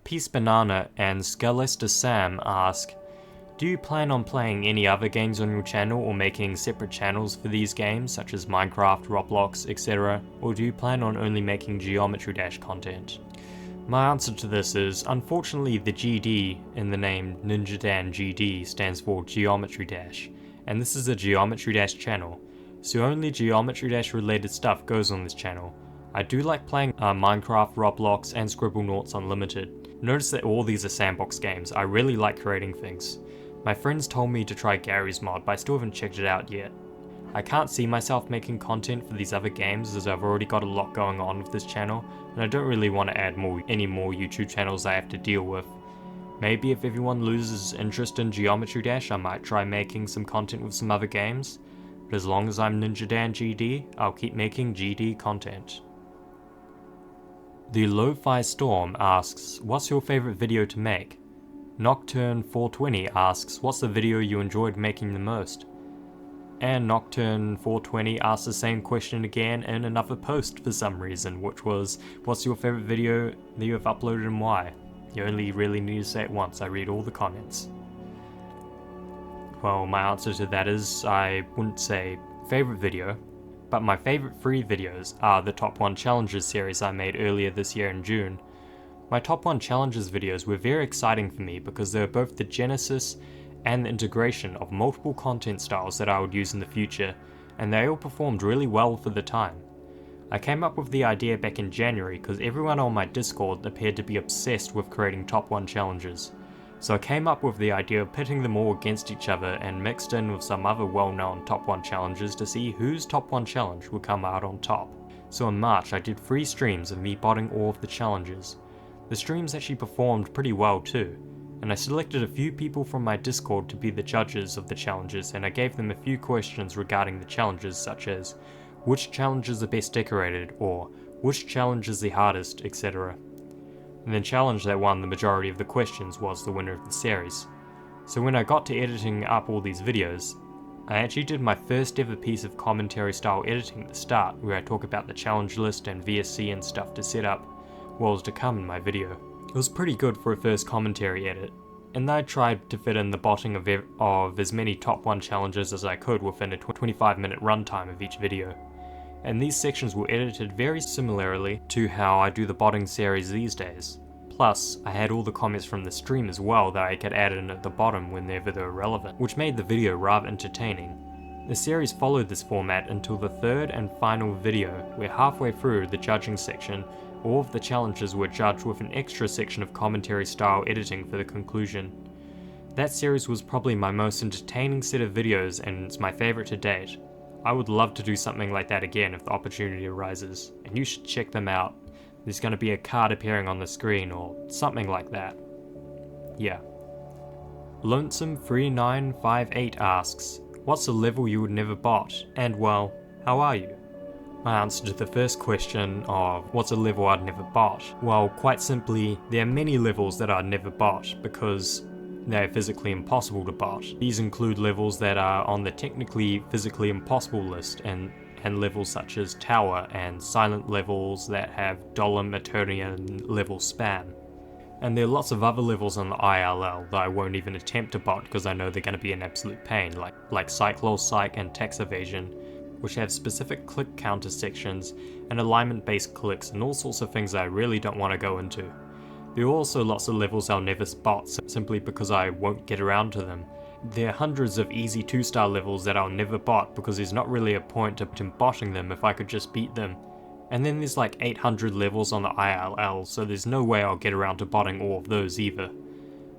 peacedbanana and Sam ask, do you plan on playing any other games on your channel or making separate channels for these games such as Minecraft, Roblox, etc. or do you plan on only making Geometry Dash content? My answer to this is, unfortunately the GD in the name Ninjadan GD stands for Geometry Dash, and this is a Geometry Dash channel, so only Geometry Dash related stuff goes on this channel. I do like playing Minecraft, Roblox, and Scribblenauts Unlimited. Notice that all these are sandbox games. I really like creating things. My friends told me to try Gary's mod, but I still haven't checked it out yet. I can't see myself making content for these other games as I've already got a lot going on with this channel, and I don't really want to add any more YouTube channels I have to deal with. Maybe if everyone loses interest in Geometry Dash, I might try making some content with some other games, but as long as I'm Ninjadan GD, I'll keep making GD content. thelofistorm asks, what's your favorite video to make? Nocturne420 asks, what's the video you enjoyed making the most? And Nocturne420 asks the same question again in another post for some reason, which was, what's your favorite video that you have uploaded and why? You only really need to say it once, I read all the comments. Well, my answer to that is, I wouldn't say favorite video, but my favorite 3 videos are the Top 1 Challenges series I made earlier this year in June. My Top 1 Challenges videos were very exciting for me because they were both the genesis and the integration of multiple content styles that I would use in the future, and they all performed really well for the time. I came up with the idea back in January because everyone on my Discord appeared to be obsessed with creating Top 1 Challenges. So I came up with the idea of pitting them all against each other and mixed in with some other well-known Top 1 Challenges to see whose Top 1 Challenge would come out on top. So in March I did 3 streams of me botting all of the challenges. The streams actually performed pretty well too, and I selected a few people from my Discord to be the judges of the challenges, and I gave them a few questions regarding the challenges such as, which challenge is the best decorated, or which challenge is the hardest, etc. And the challenge that won the majority of the questions was the winner of the series. So when I got to editing up all these videos, I actually did my first ever piece of commentary style editing at the start, where I talk about the challenge list and VSC and stuff to set up what was to come in my video. It was pretty good for a first commentary edit, and I tried to fit in the botting of as many Top 1 challenges as I could within a 25-minute runtime of each video. And these sections were edited very similarly to how I do the botting series these days. Plus, I had all the comments from the stream as well that I could add in at the bottom whenever they were relevant, which made the video rather entertaining. The series followed this format until the 3rd and final video, where halfway through the judging section, all of the challenges were judged with an extra section of commentary style editing for the conclusion. That series was probably my most entertaining set of videos and it's my favourite to date. I would love to do something like that again if the opportunity arises, and you should check them out. There's going to be a card appearing on the screen or something like that. Yeah. Lonesome3958 asks, what's a level you would never bot? And well, how are you? My answer to the first question of what's a level I'd never bot? Well, quite simply, there are many levels that I'd never bot because they're physically impossible to bot. These include levels that are on the technically physically impossible list and levels such as Tower and silent levels that have Dolem Eternian level spam. And there are lots of other levels on the ILL that I won't even attempt to bot because I know they're going to be an absolute pain, like Cyclo Psych and Tax Evasion, which have specific click counter sections and alignment based clicks and all sorts of things that I really don't want to go into. There are also lots of levels I'll never bot simply because I won't get around to them. There are hundreds of easy 2-star levels that I'll never bot because there's not really a point to botting them if I could just beat them. And then there's like 800 levels on the ILL, so there's no way I'll get around to botting all of those either.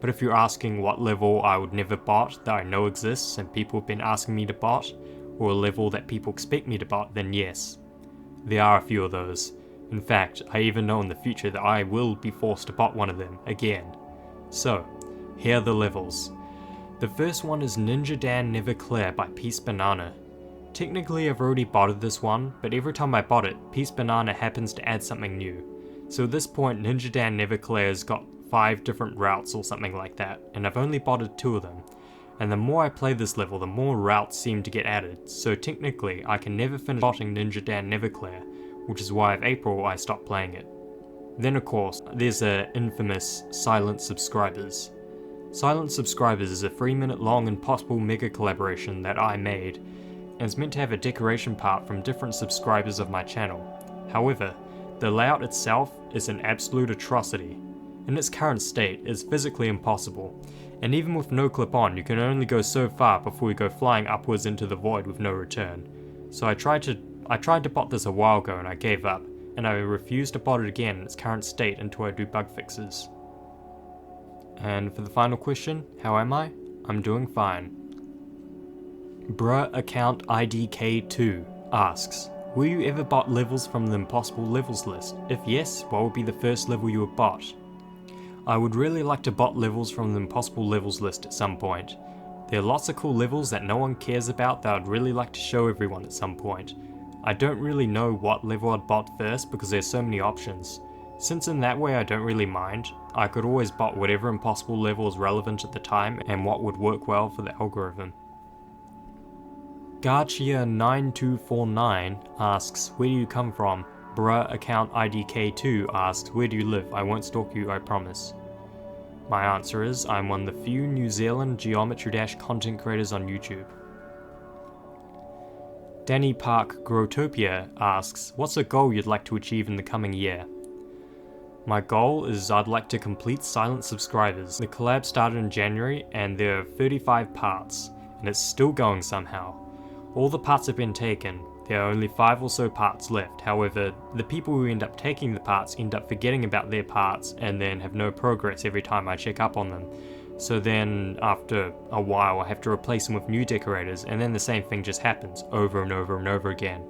But if you're asking what level I would never bot that I know exists and people have been asking me to bot, or a level that people expect me to bot, then yes. There are a few of those. In fact, I even know in the future that I will be forced to bot one of them, again. So, here are the levels. The first one is Ninjadan Never Clear by peacedbanana. Technically I've already botted this one, but every time I bot it, peacedbanana happens to add something new. So at this point Ninjadan Never Clear's got 5 different routes or something like that, and I've only botted 2 of them. And the more I play this level, the more routes seem to get added, so technically I can never finish botting Ninjadan Never Clear, which is why in April I stopped playing it. Then of course, there's the infamous Silent Subscribers. Silent Subscribers is a 3-minute long impossible mega collaboration that I made, and it's meant to have a decoration part from different subscribers of my channel. However, the layout itself is an absolute atrocity. In its current state, it's physically impossible, and even with no clip on, you can only go so far before you go flying upwards into the void with no return. So I tried to bot this a while ago and I gave up, and I refuse to bot it again in its current state until I do bug fixes. And for the final question, how am I? I'm doing fine. Bruh account IDK2 asks, will you ever bot levels from the impossible levels list? If yes, what would be the first level you would bot? I would really like to bot levels from the impossible levels list at some point. There are lots of cool levels that no one cares about that I'd really like to show everyone at some point. I don't really know what level I'd bot first because there's so many options. Since in that way I don't really mind, I could always bot whatever impossible level is relevant at the time and what would work well for the algorithm. Garchia9249 asks, where do you come from? Bruh account IDK2 asks, where do you live? I won't stalk you, I promise. My answer is, I'm one of the few New Zealand Geometry Dash content creators on YouTube. Danny Park Growtopia asks, what's a goal you'd like to achieve in the coming year? My goal is I'd like to complete Silent Subscribers. The collab started in January and there are 35 parts, and it's still going somehow. All the parts have been taken. There are only 5 or so parts left. However, the people who end up taking the parts end up forgetting about their parts and then have no progress every time I check up on them. So then, after a while, I have to replace them with new decorators, and then the same thing just happens over and over and over again.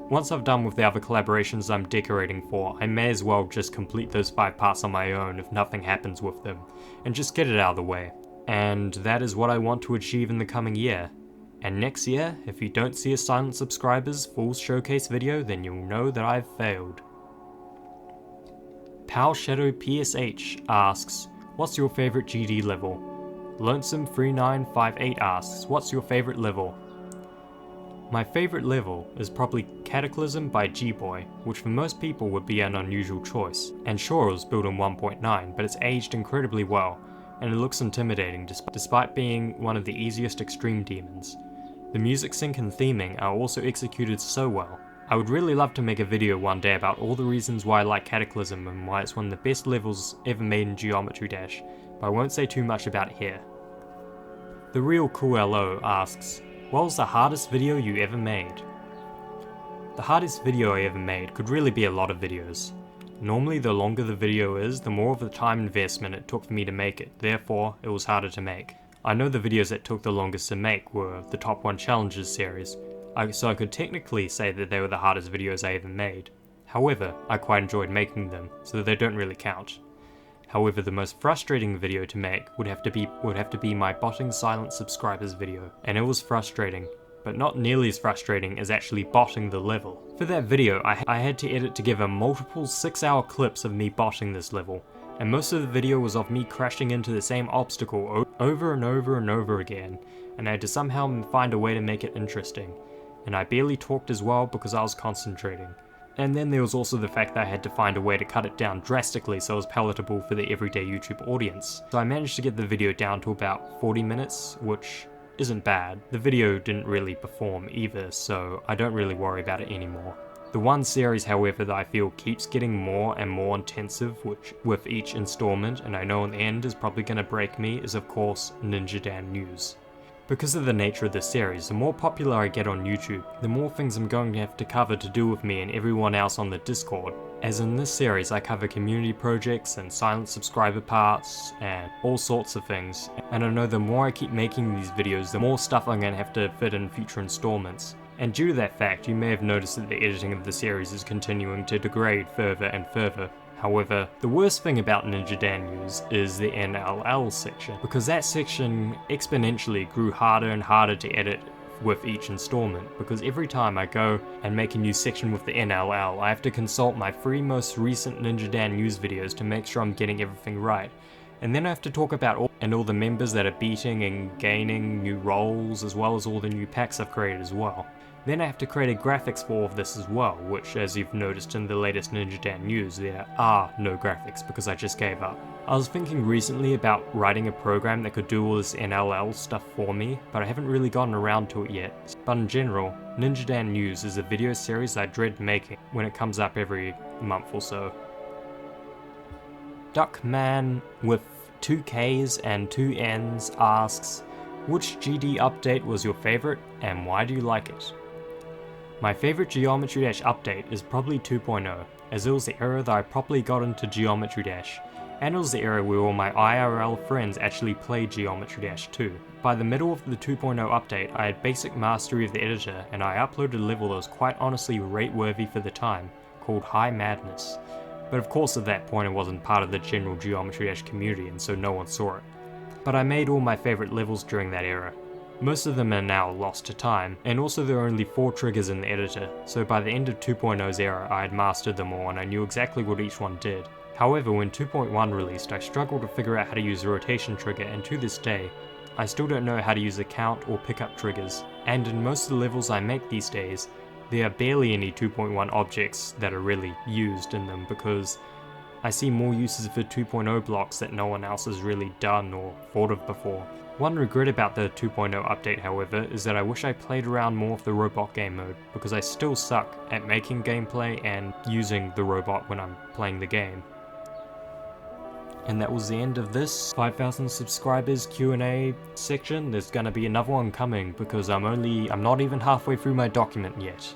Once I've done with the other collaborations I'm decorating for, I may as well just complete those 5 parts on my own if nothing happens with them, and just get it out of the way. And that is what I want to achieve in the coming year. And next year, if you don't see a Silent Subscribers full showcase video, then you'll know that I've failed. PowShadowPSH asks, what's your favorite GD level? Lonesome3958 asks, what's your favorite level? My favorite level is probably Cataclysm by G-Boy, which for most people would be an unusual choice. And sure, it was built in 1.9, but it's aged incredibly well, and it looks intimidating despite being one of the easiest extreme demons. The music sync and theming are also executed so well. I would really love to make a video one day about all the reasons why I like Cataclysm and why it's one of the best levels ever made in Geometry Dash, but I won't say too much about it here. TheRealCoolElho asks, what was the hardest video you ever made? The hardest video I ever made could really be a lot of videos. Normally the longer the video is, the more of the time investment it took for me to make it, therefore it was harder to make. I know the videos that took the longest to make were the Top 1 Challenges series, so I could technically say that they were the hardest videos I ever made. However, I quite enjoyed making them, so they don't really count. However, the most frustrating video to make would have to be my botting Silent Subscribers video, and it was frustrating, but not nearly as frustrating as actually botting the level. For that video, I had to edit together multiple 6-hour clips of me botting this level, and most of the video was of me crashing into the same obstacle over and over and over again, and I had to somehow find a way to make it interesting. And I barely talked as well because I was concentrating. And then there was also the fact that I had to find a way to cut it down drastically so it was palatable for the everyday YouTube audience. So I managed to get the video down to about 40 minutes, which isn't bad. The video didn't really perform either, so I don't really worry about it anymore. The one series, however, that I feel keeps getting more and more intensive with each installment, and I know in the end is probably going to break me, is of course Ninjadan news. Because of the nature of this series, the more popular I get on YouTube, the more things I'm going to have to cover to do with me and everyone else on the Discord. As in this series I cover community projects and silent subscriber parts and all sorts of things, and I know the more I keep making these videos, the more stuff I'm going to have to fit in future installments. And due to that fact, you may have noticed that the editing of the series is continuing to degrade further and further. However, the worst thing about Ninjadan news is the NLL section, because that section exponentially grew harder and harder to edit with each installment, because every time I go and make a new section with the NLL, I have to consult my 3 most recent Ninjadan news videos to make sure I'm getting everything right. And then I have to talk about all the members that are beating and gaining new roles, as well as all the new packs I've created as well. Then I have to create a graphics for all of this as well, which, as you've noticed in the latest Ninjadan news, there are no graphics because I just gave up. I was thinking recently about writing a program that could do all this NLL stuff for me, but I haven't really gotten around to it yet. But in general, Ninjadan News is a video series I dread making when it comes up every month or so. DuCKkMAnN with 2 Ks and 2 Ns asks, which GD update was your favorite and why do you like it? My favourite Geometry Dash update is probably 2.0, as it was the era that I properly got into Geometry Dash, and it was the era where all my IRL friends actually played Geometry Dash too. By the middle of the 2.0 update, I had basic mastery of the editor, and I uploaded a level that was quite honestly rate-worthy for the time, called High Madness. But of course at that point it wasn't part of the general Geometry Dash community, and so no one saw it. But I made all my favourite levels during that era. Most of them are now lost to time, and also there are only 4 triggers in the editor, so by the end of 2.0's era I had mastered them all and I knew exactly what each one did. However, when 2.1 released I struggled to figure out how to use the rotation trigger, and to this day, I still don't know how to use the count or pickup triggers, and in most of the levels I make these days, there are barely any 2.1 objects that are really used in them because I see more uses for 2.0 blocks that no one else has really done or thought of before. One regret about the 2.0 update, however, is that I wish I played around more with the robot game mode, because I still suck at making gameplay and using the robot when I'm playing the game. And that was the end of this 5,000 subscribers Q&A section. There's gonna be another one coming because I'm not even halfway through my document yet.